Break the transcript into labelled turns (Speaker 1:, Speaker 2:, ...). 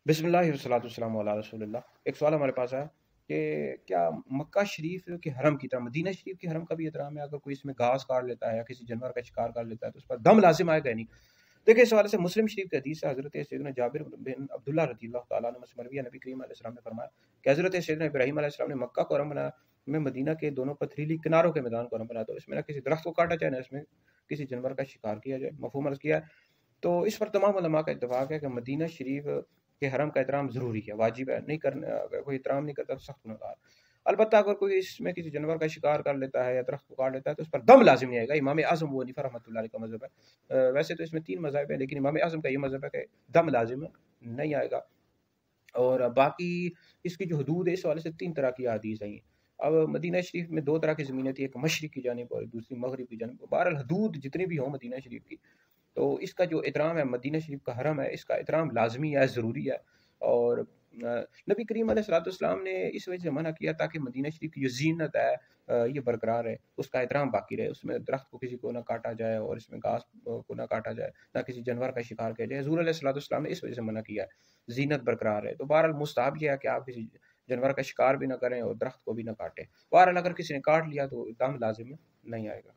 Speaker 1: بسم اللہ والصلاۃ والسلام علی رسول اللہ۔ ایک سوال ہمارے پاس ہے کہ کیا مکہ شریف کے حرم کی طرح مدینہ شریف کے حرم کا بھی احترام ہے؟ اگر کوئی اس میں گھاس کاٹ لیتا ہے یا کسی جانور کا شکار کر لیتا ہے تو اس پر دم لازم آئے گا نہیں؟ دیکھیں، اس حوالے سے مسلم شریف کی حدیث ہے، حضرت سیدنا جابر بن عبداللہ رضی اللہ تعالیٰ عنہ سے مروی ہے، نبی کریم علیہ السلام نے فرمایا کہ حضرت سیدنا ابراہیم علیہ السلام نے مکہ کو حرم بنایا، میں مدینہ کے دونوں پتھریلی کناروں کے میدان کو حرم بنایا، تو اس میں نہ کسی درخت کو کاٹا جائے نہ اس میں کسی جانور کا شکار کیا جائے۔ مفہوم عرض کیا ہے۔ تو اس پر تمام علماء کا اتفاق ہے کہ مدینہ شریف کے حرم کا احترام ضروری ہے، واجب ہے، نہیں کرنا، اگر کوئی احترام نہیں کرتا تو سخت گناہ گار۔ البتہ اگر کوئی اس میں کسی جانور کا شکار کر لیتا ہے یا درخت کو کاٹ لیتا ہے تو اس پر دم لازم نہیں آئے گا۔ امام اعظم ابو حنیفہ رحمۃ اللہ علیہ کا مذہب ہے۔ ویسے تو اس میں 3 مذاہب ہیں، لیکن امام اعظم کا یہ مذہب ہے کہ دم لازم نہیں آئے گا۔ اور باقی اس کی جو حدود ہے، اس حوالے سے 3 طرح کی احادیث ہیں۔ اب مدینہ شریف میں 2 طرح کی زمینیں تھیں، ایک مشرق کی جانب اور دوسری مغرب کی جانب۔ بہرحال حدود جتنی بھی ہوں مدینہ شریف کی، تو اس کا جو احترام ہے، مدینہ شریف کا حرم ہے، اس کا احترام لازمی ہے، ضروری ہے۔ اور نبی کریم علیہ الصلوۃ والسلام نے اس وجہ سے منع کیا تاکہ مدینہ شریف کی جو زینت ہے یہ برقرار ہے، اس کا احترام باقی رہے، اس میں درخت کو کسی کو نہ کاٹا جائے اور اس میں گھاس کو نہ کاٹا جائے، نہ کسی جانور کا شکار کیا جائے۔ حضور علیہ الصلوۃ والسلام نے اس وجہ سے منع کیا ہے، زینت برقرار ہے۔ تو بہرحال مستحب یہ ہے کہ آپ کسی جانور کا شکار بھی نہ کریں اور درخت کو بھی نہ کاٹیں۔ بہرحال اگر کسی نے کاٹ لیا تو دم لازم نہیں آئے گا۔